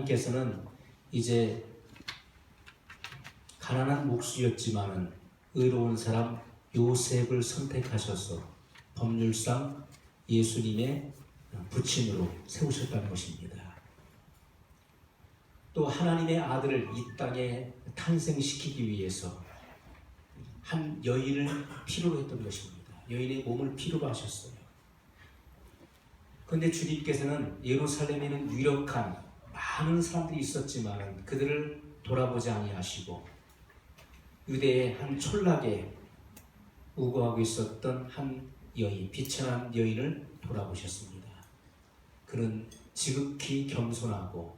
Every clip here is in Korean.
하나님께서는 이제 가난한 목수였지만은 의로운 사람 요셉을 선택하셔서 법률상 예수님의 부친으로 세우셨다는 것입니다. 또 하나님의 아들을 이 땅에 탄생시키기 위해서 한 여인을 필요로 했던 것입니다. 여인의 몸을 필요로 하셨어요. 그런데 주님께서는 예루살렘에는 유력한 많은 사람들이 있었지만 그들을 돌아보지 아니하시고 유대의 한 촌락에 우거하고 있었던 한 여인, 비천한 여인을 돌아보셨습니다. 그는 지극히 겸손하고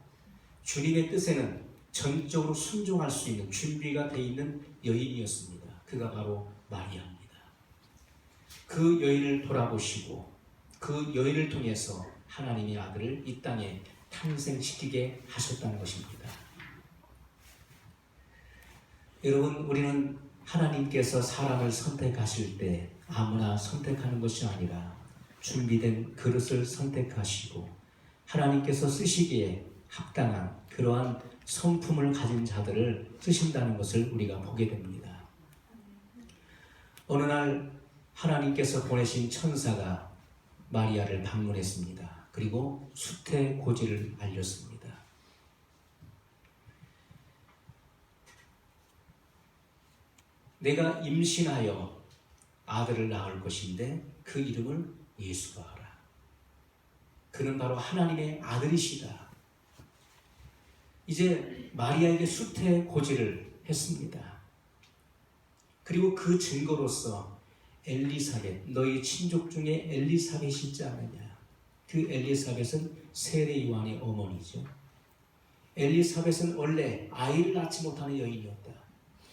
주님의 뜻에는 전적으로 순종할 수 있는 준비가 되어 있는 여인이었습니다. 그가 바로 마리아입니다. 그 여인을 돌아보시고 그 여인을 통해서 하나님의 아들을 이 땅에 탄생시키게 하셨다는 것입니다. 여러분, 우리는 하나님께서 사람을 선택하실 때 아무나 선택하는 것이 아니라 준비된 그릇을 선택하시고 하나님께서 쓰시기에 합당한 그러한 성품을 가진 자들을 쓰신다는 것을 우리가 보게 됩니다. 어느 날 하나님께서 보내신 천사가 마리아를 방문했습니다. 그리고 수태고지를 알렸습니다. 내가 임신하여 아들을 낳을 것인데 그 이름을 예수가 하라. 그는 바로 하나님의 아들이시다. 이제 마리아에게 수태고지를 했습니다. 그리고 그 증거로서 엘리사벳, 너희 친족 중에 엘리사벳이 있지 않느냐. 그 엘리사벳은 세례 요한의 어머니죠. 엘리사벳은 원래 아이를 낳지 못하는 여인이었다.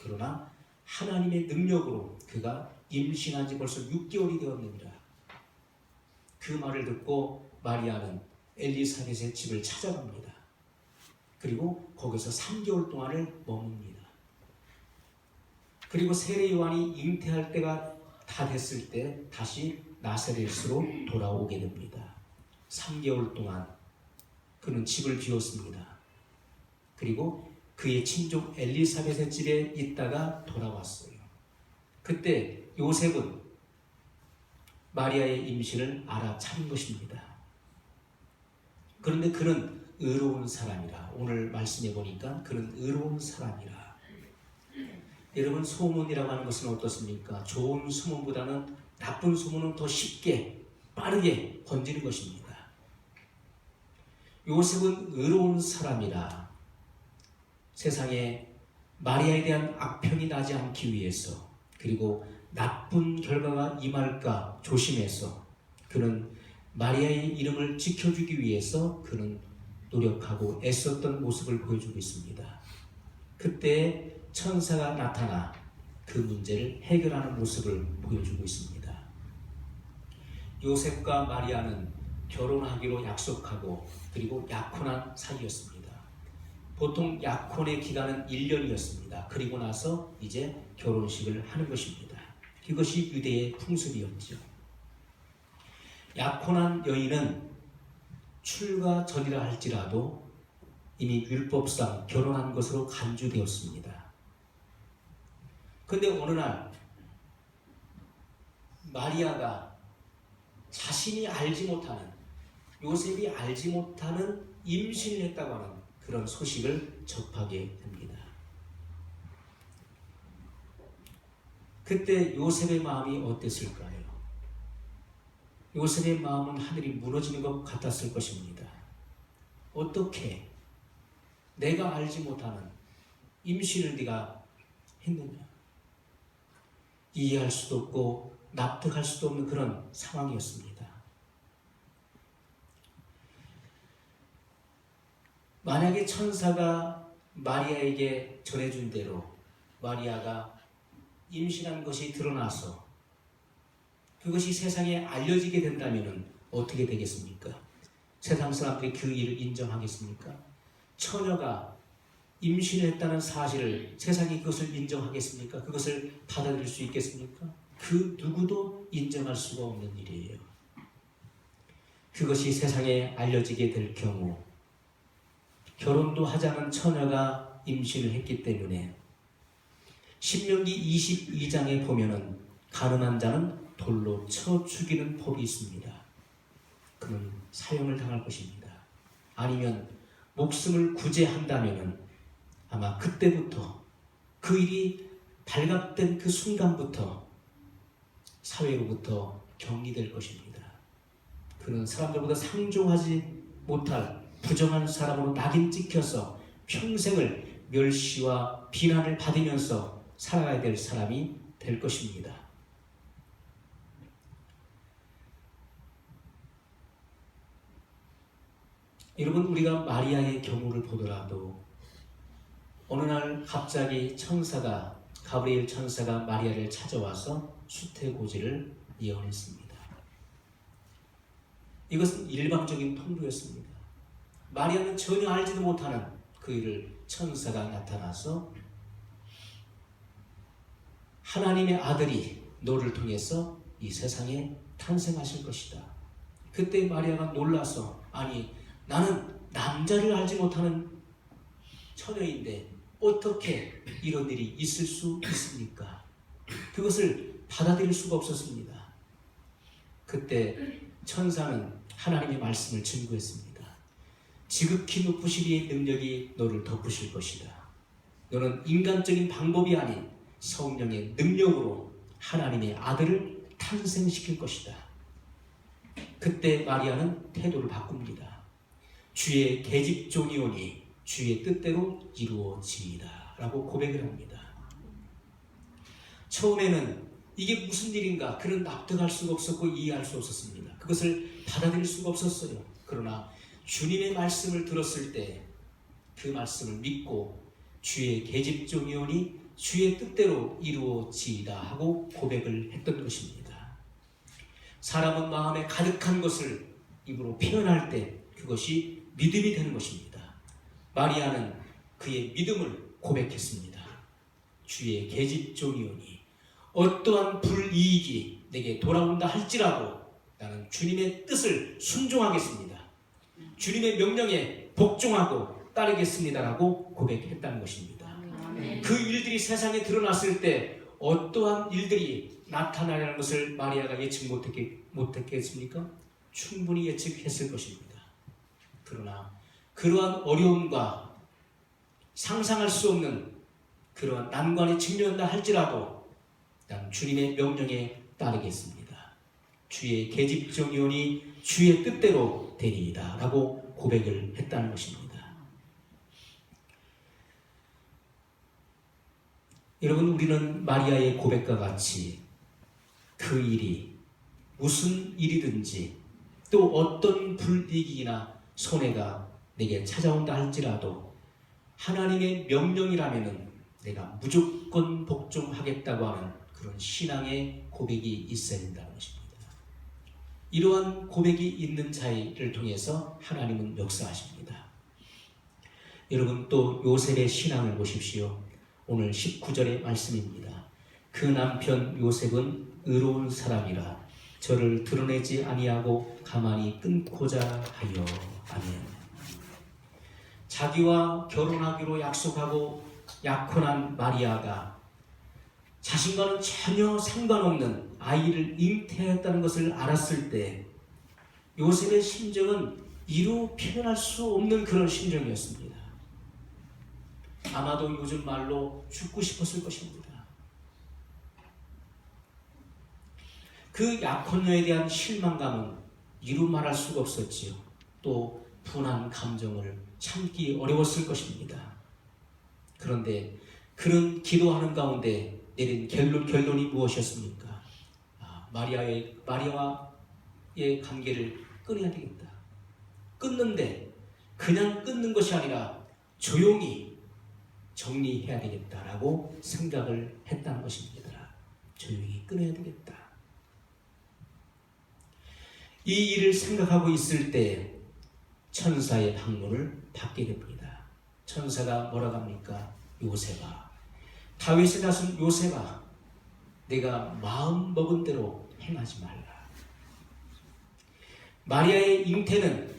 그러나 하나님의 능력으로 그가 임신한 지 벌써 6개월이 되었느니라. 그 말을 듣고 마리아는 엘리사벳의 집을 찾아갑니다. 그리고 거기서 3개월 동안을 머뭅니다. 그리고 세례 요한이 잉태할 때가 다 됐을 때 다시 나사렛으로 돌아오게 됩니다. 3개월 동안 그는 집을 비웠습니다. 그리고 그의 친족 엘리사벳의 집에 있다가 돌아왔어요. 그때 요셉은 마리아의 임신을 알아차린 것입니다. 그런데 그는 의로운 사람이라, 오늘 말씀해 보니까 그는 의로운 사람이라. 여러분, 소문이라고 하는 것은 어떻습니까? 좋은 소문보다는 나쁜 소문은 더 쉽게 빠르게 번지는 것입니다. 요셉은 의로운 사람이라 세상에 마리아에 대한 악평이 나지 않기 위해서, 그리고 나쁜 결과가 임할까 조심해서 그는 마리아의 이름을 지켜주기 위해서 그는 노력하고 애썼던 모습을 보여주고 있습니다. 그때 천사가 나타나 그 문제를 해결하는 모습을 보여주고 있습니다. 요셉과 마리아는 결혼하기로 약속하고 그리고 약혼한 사이였습니다. 보통 약혼의 기간은 1년이었습니다. 그리고 나서 이제 결혼식을 하는 것입니다. 이것이 유대의 풍습이었죠. 약혼한 여인은 출가 전이라 할지라도 이미 율법상 결혼한 것으로 간주되었습니다. 그런데 어느 날 마리아가 자신이 알지 못하는, 요셉이 알지 못하는 임신을 했다고 하는 그런 소식을 접하게 됩니다. 그때 요셉의 마음이 어땠을까요? 요셉의 마음은 하늘이 무너지는 것 같았을 것입니다. 어떻게 내가 알지 못하는 임신을 네가 했느냐? 이해할 수도 없고 납득할 수도 없는 그런 상황이었습니다. 만약에 천사가 마리아에게 전해준 대로 마리아가 임신한 것이 드러나서 그것이 세상에 알려지게 된다면 어떻게 되겠습니까? 세상 사람들이 그 일을 인정하겠습니까? 처녀가 임신을 했다는 사실을 세상이 그것을 인정하겠습니까? 그것을 받아들일 수 있겠습니까? 그 누구도 인정할 수가 없는 일이에요. 그것이 세상에 알려지게 될 경우 결혼도 하지 않은 처녀가 임신을 했기 때문에 신명기 22장에 보면은 가늠한 자는 돌로 쳐 죽이는 법이 있습니다. 그는 사형을 당할 것입니다. 아니면 목숨을 구제한다면은 아마 그때부터 그 일이 발각된 그 순간부터 사회로부터 격리될 것입니다. 그는 사람들보다 상종하지 못할 부정한 사람으로 낙인 찍혀서 평생을 멸시와 비난을 받으면서 살아가야 될 사람이 될 것입니다. 여러분, 우리가 마리아의 경우를 보더라도 어느 날 갑자기 가브리엘 천사가 마리아를 찾아와서 수태고지를 예언했습니다. 이것은 일방적인 통보였습니다. 마리아는 전혀 알지도 못하는 그 일을 천사가 나타나서 하나님의 아들이 너를 통해서 이 세상에 탄생하실 것이다. 그때 마리아가 놀라서, 아니, 나는 남자를 알지 못하는 처녀인데 어떻게 이런 일이 있을 수 있습니까? 그것을 받아들일 수가 없었습니다. 그때 천사는 하나님의 말씀을 증거했습니다. 지극히 높으신 이의 능력이 너를 덮으실 것이다. 너는 인간적인 방법이 아닌 성령의 능력으로 하나님의 아들을 탄생시킬 것이다. 그때 마리아는 태도를 바꿉니다. 주의 계집종이오니 주의 뜻대로 이루어지리이다 라고 고백을 합니다. 처음에는 이게 무슨 일인가 그는 납득할 수가 없었고 이해할 수 없었습니다. 그것을 받아들일 수가 없었어요. 그러나 주님의 말씀을 들었을 때 그 말씀을 믿고 주의 계집종이오니 주의 뜻대로 이루어지이다 하고 고백을 했던 것입니다. 사람은 마음에 가득한 것을 입으로 표현할 때 그것이 믿음이 되는 것입니다. 마리아는 그의 믿음을 고백했습니다. 주의 계집종이오니 어떠한 불이익이 내게 돌아온다 할지라도 나는 주님의 뜻을 순종하겠습니다. 주님의 명령에 복종하고 따르겠습니다라고 고백했다는 것입니다. 그 일들이 세상에 드러났을 때 어떠한 일들이 나타나려는 것을 마리아가 예측 못했겠습니까? 충분히 예측했을 것입니다. 그러나 그러한 어려움과 상상할 수 없는 그러한 난관에 직면한다 할지라도 난 주님의 명령에 따르겠습니다. 주의 계집종이오니 주의 뜻대로 되리이다 라고 고백을 했다는 것입니다. 여러분, 우리는 마리아의 고백과 같이 그 일이 무슨 일이든지 또 어떤 불이익이나 손해가 내게 찾아온다 할지라도 하나님의 명령이라면 내가 무조건 복종하겠다고 하는 그런 신앙의 고백이 있어야 된다는 것입니다. 이러한 고백이 있는 자를 통해서 하나님은 역사하십니다. 여러분, 또 요셉의 신앙을 보십시오. 오늘 19절의 말씀입니다. 그 남편 요셉은 의로운 사람이라 저를 드러내지 아니하고 가만히 끊고자 하여. 아멘. 자기와 결혼하기로 약속하고 약혼한 마리아가 자신과는 전혀 상관없는 아이를 잉태했다는 것을 알았을 때 요셉의 심정은 이루 표현할 수 없는 그런 심정이었습니다. 아마도 요즘 말로 죽고 싶었을 것입니다. 그 약혼녀에 대한 실망감은 이루 말할 수가 없었지요. 또 분한 감정을 참기 어려웠을 것입니다. 그런데 그런 기도하는 가운데 내린 결론이 무엇이었습니까? 마리아와의 관계를 끊어야 되겠다. 끊는데 그냥 끊는 것이 아니라 조용히 정리해야 되겠다라고 생각을 했다는 것입니다. 조용히 끊어야 되겠다. 이 일을 생각하고 있을 때 천사의 방문을 받게 됩니다. 천사가 뭐라고 합니까? 요셉아, 다윗의 자손 요셉아, 내가 마음 먹은 대로 행하지 말라. 마리아의 잉태는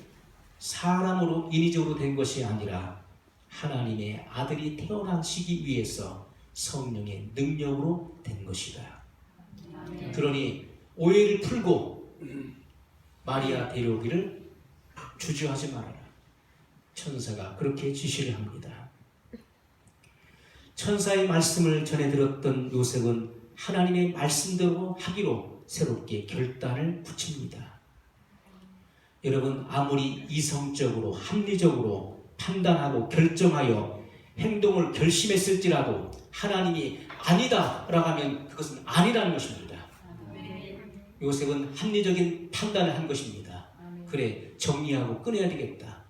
사람으로 인위적으로 된 것이 아니라 하나님의 아들이 태어나시기 위해서 성령의 능력으로 된 것이다. 그러니 오해를 풀고 마리아 데려오기를 주저하지 말아라. 천사가 그렇게 지시를 합니다. 천사의 말씀을 전해 들었던 요셉은 하나님의 말씀대로 하기로 새롭게 결단을 붙입니다. 여러분, 아무리 이성적으로 합리적으로 판단하고 결정하여 행동을 결심했을지라도 하나님이 아니다 라고 하면 그것은 아니라는 것입니다. 요셉은 합리적인 판단을 한 것입니다. 그래, 정리하고 끊어야 되겠다.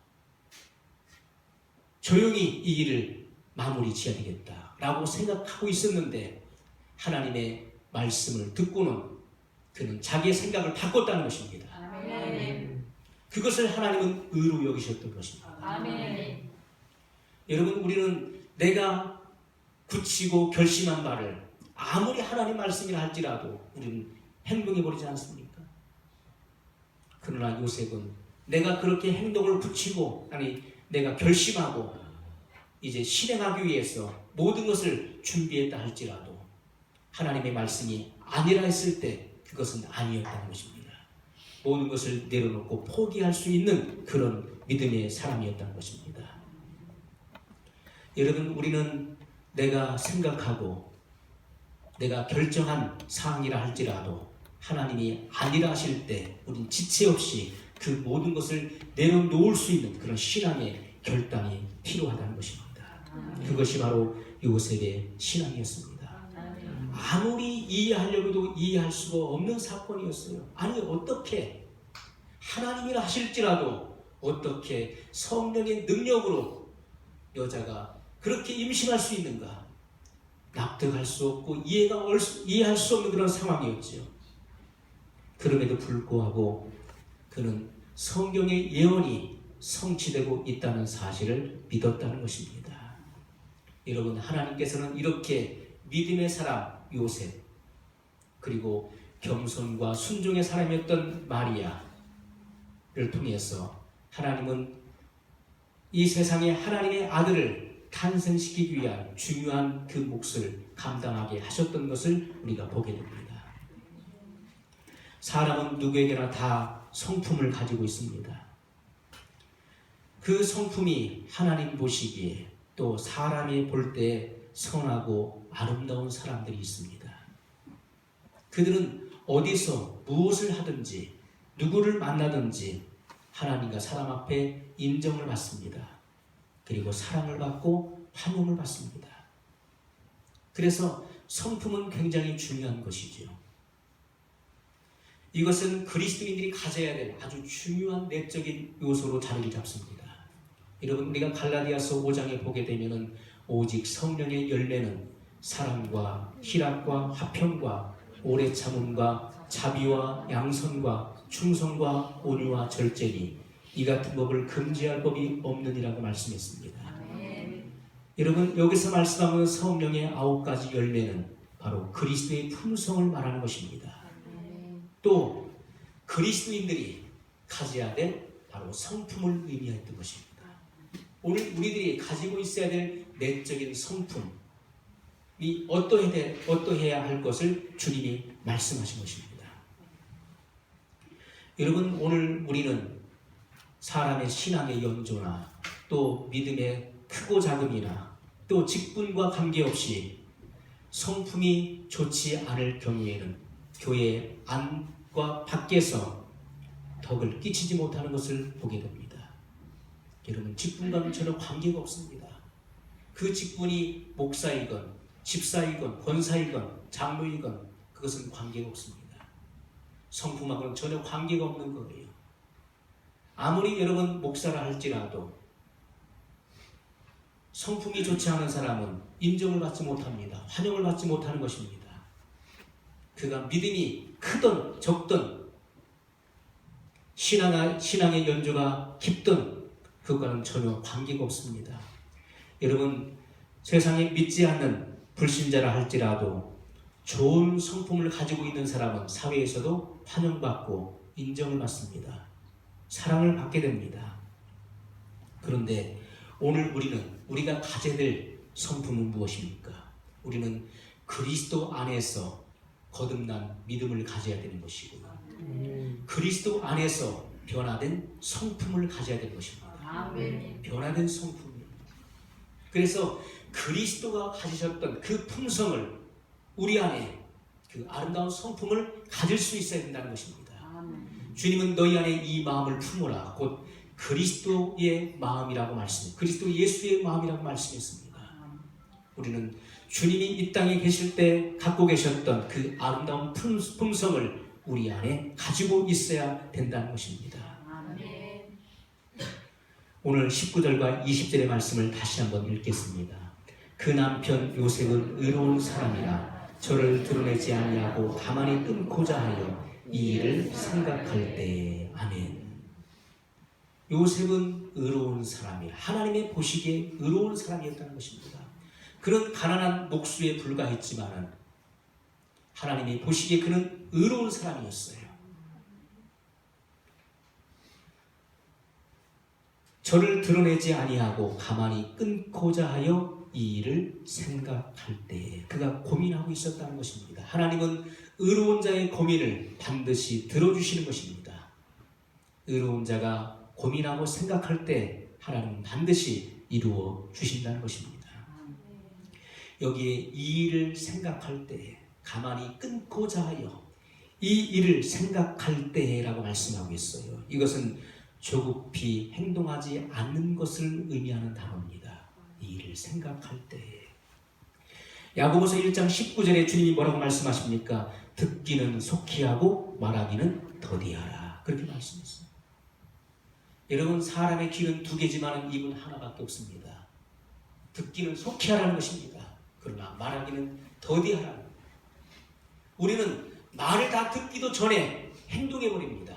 조용히 이 일을 마무리 지어야 되겠다 라고 생각하고 있었는데 하나님의 말씀을 듣고는 그는 자기의 생각을 바꿨다는 것입니다. 그것을 하나님은 의로 여기셨던 것입니다. 아멘. 여러분, 우리는 내가 굳히고 결심한 바를 아무리 하나님 말씀이라 할지라도 우리는 행동해버리지 않습니까? 그러나 요셉은 내가 그렇게 행동을 굳히고, 아니 내가 결심하고 이제 실행하기 위해서 모든 것을 준비했다 할지라도 하나님의 말씀이 아니라 했을 때 그것은 아니었다는 것입니다. 모든 것을 내려놓고 포기할 수 있는 그런 믿음의 사람이었다는 것입니다. 여러분, 우리는 내가 생각하고 내가 결정한 사항이라 할지라도 하나님이 아니라 하실 때 우리는 지체 없이 그 모든 것을 내려놓을 수 있는 그런 신앙의 결단이 필요하다는 것입니다. 그것이 바로 요셉의 신앙이었습니다. 아무리 이해하려고 해도 이해할 수가 없는 사건이었어요. 아니, 어떻게 하나님이라 하실지라도 어떻게 성령의 능력으로 여자가 그렇게 임신할 수 있는가? 납득할 수 없고 이해할 수 없는 그런 상황이었죠. 그럼에도 불구하고 그는 성경의 예언이 성취되고 있다는 사실을 믿었다는 것입니다. 여러분, 하나님께서는 이렇게 믿음의 사람 요셉, 그리고 겸손과 순종의 사람이었던 마리아를 통해서 하나님은 이 세상에 하나님의 아들을 탄생시키기 위한 중요한 그 몫을 감당하게 하셨던 것을 우리가 보게 됩니다. 사람은 누구에게나 다 성품을 가지고 있습니다. 그 성품이 하나님 보시기에 또 사람이 볼 때 선하고 아름다운 사람들이 있습니다. 그들은 어디서 무엇을 하든지 누구를 만나든지 하나님과 사람 앞에 인정을 받습니다. 그리고 사랑을 받고 환영을 받습니다. 그래서 성품은 굉장히 중요한 것이죠. 이것은 그리스도인들이 가져야 될 아주 중요한 내적인 요소로 자리를 잡습니다. 여러분, 우리가 갈라디아서 5장에 보게 되면은 오직 성령의 열매는 사랑과 희락과 화평과 오래 참음과 자비와 양선과 충성과 온유와 절제니 이 같은 법을 금지할 법이 없느니라고 말씀했습니다. 여러분, 여기서 말씀하는 성령의 9가지 열매는 바로 그리스도의 품성을 말하는 것입니다. 또 그리스도인들이 가져야 될 바로 성품을 의미했던 것입니다. 오늘 우리들이 가지고 있어야 될 내적인 성품이 어떠해야 할 것을 주님이 말씀하신 것입니다. 여러분, 오늘 우리는 사람의 신앙의 연조나 또 믿음의 크고 작음이나 또 직분과 관계없이 성품이 좋지 않을 경우에는 교회 안과 밖에서 덕을 끼치지 못하는 것을 보게 됩니다. 여러분, 직분과는 전혀 관계가 없습니다. 그 직분이 목사이건 집사이건 권사이건 장로이건 그것은 관계가 없습니다. 성품하고는 전혀 관계가 없는 거예요. 아무리 여러분 목사라 할지라도 성품이 좋지 않은 사람은 인정을 받지 못합니다. 환영을 받지 못하는 것입니다. 그가 믿음이 크든 적든 신앙의 연조가 깊든 그것과는 전혀 관계가 없습니다. 여러분, 세상에 믿지 않는 불신자라 할지라도 좋은 성품을 가지고 있는 사람은 사회에서도 환영받고 인정을 받습니다. 사랑을 받게 됩니다. 그런데 오늘 우리가 가져야 될 성품은 무엇입니까? 우리는 그리스도 안에서 거듭난 믿음을 가져야 되는 것이고, 그리스도 안에서 변화된 성품을 가져야 되는 것입니다. 아멘. 변화된 성품이에요. 그래서 그리스도가 가지셨던 그 품성을, 우리 안에 그 아름다운 성품을 가질 수 있어야 된다는 것입니다. 아멘. 주님은 너희 안에 이 마음을 품으라, 곧 그리스도의 마음이라고 그리스도 예수의 마음이라고 말씀했습니다. 우리는 주님이 이 땅에 계실 때 갖고 계셨던 그 아름다운 품성을 우리 안에 가지고 있어야 된다는 것입니다. 아멘. 오늘 19절과 20절의 말씀을 다시 한번 읽겠습니다. 그 남편 요셉은 의로운 사람이라 저를 드러내지 아니하고 가만히 끊고자 하여 이 일을 생각할 때에. 아멘. 요셉은 의로운 사람이라, 하나님의 보시기에 의로운 사람이었다는 것입니다. 그는 가난한 목수에 불과했지만 하나님이 보시기에 그는 의로운 사람이었어요. 저를 드러내지 아니하고 가만히 끊고자 하여 이 일을 생각할 때에, 그가 고민하고 있었다는 것입니다. 하나님은 의로운 자의 고민을 반드시 들어주시는 것입니다. 의로운 자가 고민하고 생각할 때 하나님은 반드시 이루어 주신다는 것입니다. 여기에 이 일을 생각할 때, 가만히 끊고자 하여 이 일을 생각할 때라고 말씀하고 있어요. 이것은 조급히 행동하지 않는 것을 의미하는 단어입니다. 이 일을 생각할 때. 야고보서 1장 19절에 주님이 뭐라고 말씀하십니까? 듣기는 속히 하고 말하기는 더디하라. 그렇게 말씀했어요. 여러분, 사람의 귀는 두 개지만 입은 하나밖에 없습니다. 듣기는 속히 하라는 것입니다. 그러나 말하기는 더디하라는 겁니다. 우리는 말을 다 듣기도 전에 행동해버립니다.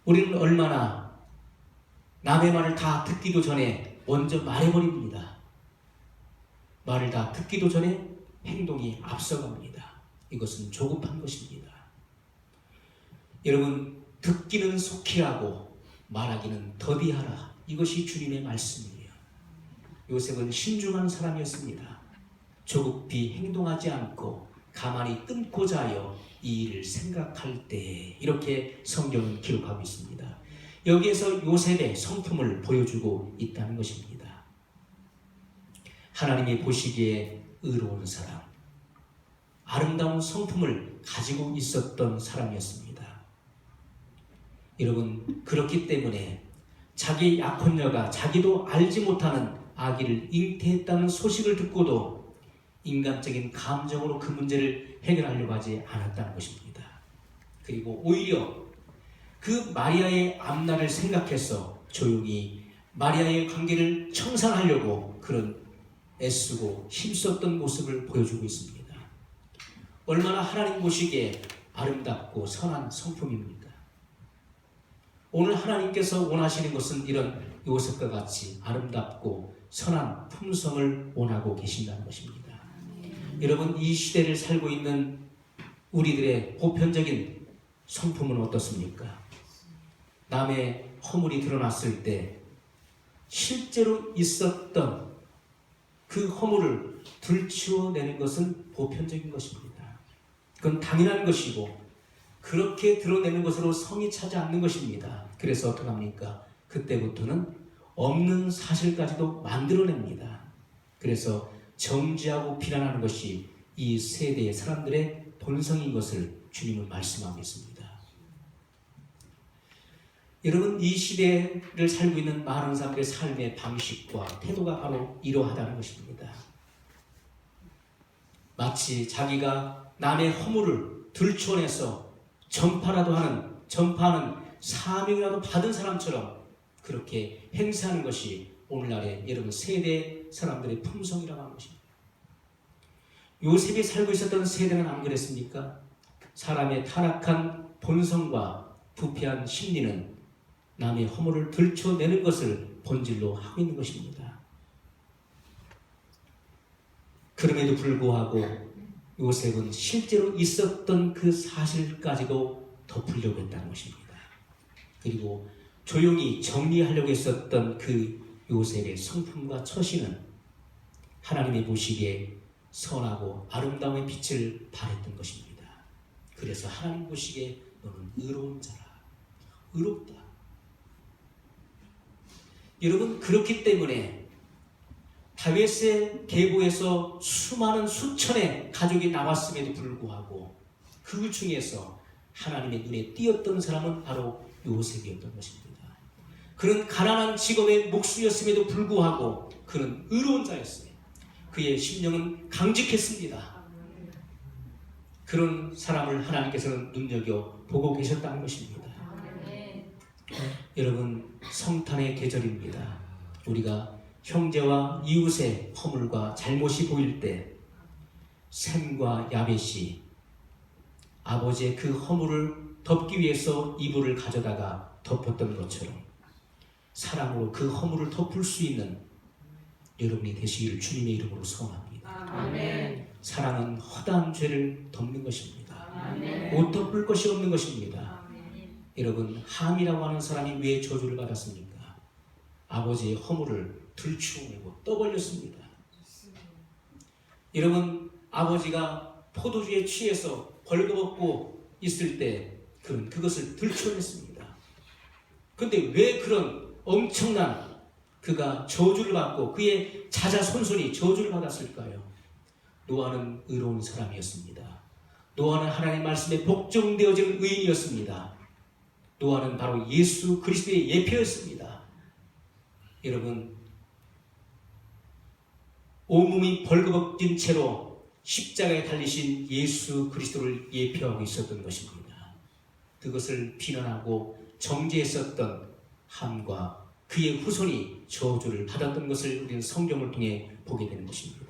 우리는 얼마나 남의 말을 다 듣기도 전에 먼저 말해버립니다. 말을 다 듣기도 전에 행동이 앞서갑니다. 이것은 조급한 것입니다. 여러분, 듣기는 속히 하고 말하기는 더디하라. 이것이 주님의 말씀이에요. 요셉은 신중한 사람이었습니다. 조급히 행동하지 않고 가만히 끊고자 하여 이 일을 생각할 때, 이렇게 성경은 기록하고 있습니다. 여기에서 요셉의 성품을 보여주고 있다는 것입니다. 하나님이 보시기에 의로운 사람, 아름다운 성품을 가지고 있었던 사람이었습니다. 여러분, 그렇기 때문에 자기 약혼녀가 자기도 알지 못하는 아기를 잉태했다는 소식을 듣고도 인간적인 감정으로 그 문제를 해결하려고 하지 않았다는 것입니다. 그리고 오히려 그 마리아의 앞날을 생각해서 조용히 마리아의 관계를 청산하려고 그런 애쓰고 힘썼던 모습을 보여주고 있습니다. 얼마나 하나님 보시기에 아름답고 선한 성품입니까? 오늘 하나님께서 원하시는 것은 이런 요셉과 같이 아름답고 선한 품성을 원하고 계신다는 것입니다. 여러분, 이 시대를 살고 있는 우리들의 보편적인 성품은 어떻습니까? 남의 허물이 드러났을 때 실제로 있었던 그 허물을 들추어내는 것은 보편적인 것입니다. 그건 당연한 것이고 그렇게 드러내는 것으로 성이 차지 않는 것입니다. 그래서 어떻게 합니까? 그때부터는 없는 사실까지도 만들어냅니다. 그래서 정죄하고 비난하는 것이 이 세대의 사람들의 본성인 것을 주님은 말씀하고 있습니다. 여러분, 이 시대를 살고 있는 많은 사람들의 삶의 방식과 태도가 바로 이러하다는 것입니다. 마치 자기가 남의 허물을 들춰내서 전파하는 사명이라도 받은 사람처럼 그렇게 행세하는 것이 오늘날의 여러분 세대 사람들의 품성이라고 하는 것입니다. 요셉이 살고 있었던 세대는 안 그랬습니까? 사람의 타락한 본성과 부패한 심리는 남의 허물을 들춰내는 것을 본질로 하고 있는 것입니다. 그럼에도 불구하고 요셉은 실제로 있었던 그 사실까지도 덮으려고 했다는 것입니다. 그리고 조용히 정리하려고 했었던 그 요셉의 성품과 처신은 하나님의 보시기에 선하고 아름다움의 빛을 발했던 것입니다. 그래서 하나님 보시기에 너는 의로운 자라. 의롭다. 여러분, 그렇기 때문에 다윗의 계보에서 수많은 수천의 가족이 나왔음에도 불구하고 그 중에서 하나님의 눈에 띄었던 사람은 바로 요셉이었던 것입니다. 그는 가난한 직업의 목수였음에도 불구하고 그는 의로운 자였어요. 그의 심령은 강직했습니다. 그런 사람을 하나님께서는 눈여겨보고 계셨다는 것입니다. 여러분, 성탄의 계절입니다. 우리가 형제와 이웃의 허물과 잘못이 보일 때 셈과 야벳이 아버지의 그 허물을 덮기 위해서 이불을 가져다가 덮었던 것처럼 사랑으로 그 허물을 덮을 수 있는 여러분이 되시기를 주님의 이름으로 소원합니다. 아멘. 사랑은 허다한 죄를 덮는 것입니다. 아멘. 못 덮을 것이 없는 것입니다. 아멘. 여러분, 함이라고 하는 사람이 왜 저주를 받았습니까? 아버지의 허물을 들추어내고 떠벌렸습니다. 여러분, 아버지가 포도주에 취해서 벌거벗고 있을 때 그는 그것을 들추어냈습니다. 그런데 왜 그런 엄청난 그가 저주를 받고 그의 자자손손이 저주를 받았을까요? 노아는 의로운 사람이었습니다. 노아는 하나님 말씀에 복종되어진 의인이었습니다. 노아는 바로 예수 그리스도의 예표였습니다. 여러분, 온몸이 벌거벗긴 채로 십자가에 달리신 예수 그리스도를 예표하고 있었던 것입니다. 그것을 비난하고 정죄했었던 함과 그의 후손이 저주를 받았던 것을 우리는 성경을 통해 보게 되는 것입니다.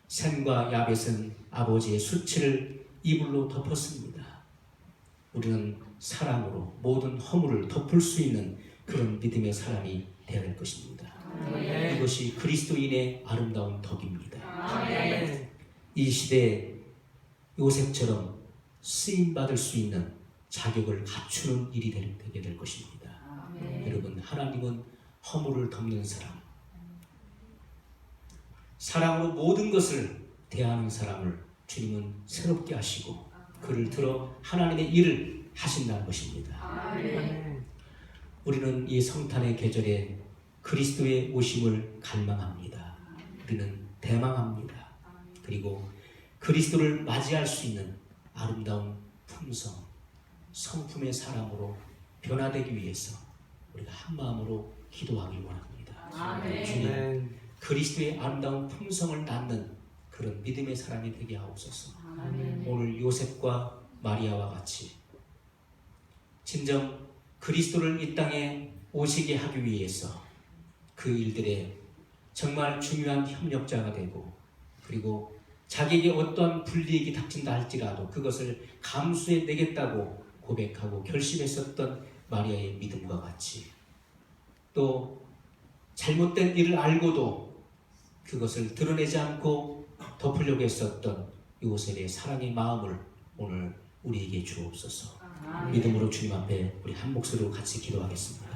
셈과 야벳은 아버지의 수치를 이불로 덮었습니다. 우리는 사랑으로 모든 허물을 덮을 수 있는 그런 믿음의 사람이 되어야 할 것입니다. 아멘. 이것이 그리스도인의 아름다운 덕입니다. 아멘. 이 시대에 요셉처럼 쓰임받을 수 있는 자격을 갖추는 일이 되게 될 것입니다. 여러분, 하나님은 허물을 덮는 사람, 사랑으로 모든 것을 대하는 사람을 주님은 새롭게 하시고 그를 들어 하나님의 일을 하신다는 것입니다. 아멘. 우리는 이 성탄의 계절에 그리스도의 오심을 갈망합니다. 우리는 대망합니다. 그리고 그리스도를 맞이할 수 있는 아름다운 품성, 성품의 사람으로 변화되기 위해서 우리가 한 마음으로 기도하길 원합니다. 아멘. 주님, 그리스도의 아름다운 품성을 낳는 그런 믿음의 사람이 되게 하옵소서. 아멘. 오늘 요셉과 마리아와 같이 진정 그리스도를 이 땅에 오시게 하기 위해서 그 일들에 정말 중요한 협력자가 되고, 그리고 자기에게 어떠한 불이익이 닥친다 할지라도 그것을 감수해 내겠다고 고백하고 결심했었던 마리아의 믿음과 같이, 또 잘못된 일을 알고도 그것을 드러내지 않고 덮으려고 했었던 요셉의 사랑의 마음을 오늘 우리에게 주옵소서. 믿음으로 주님 앞에 우리 한 목소리로 같이 기도하겠습니다.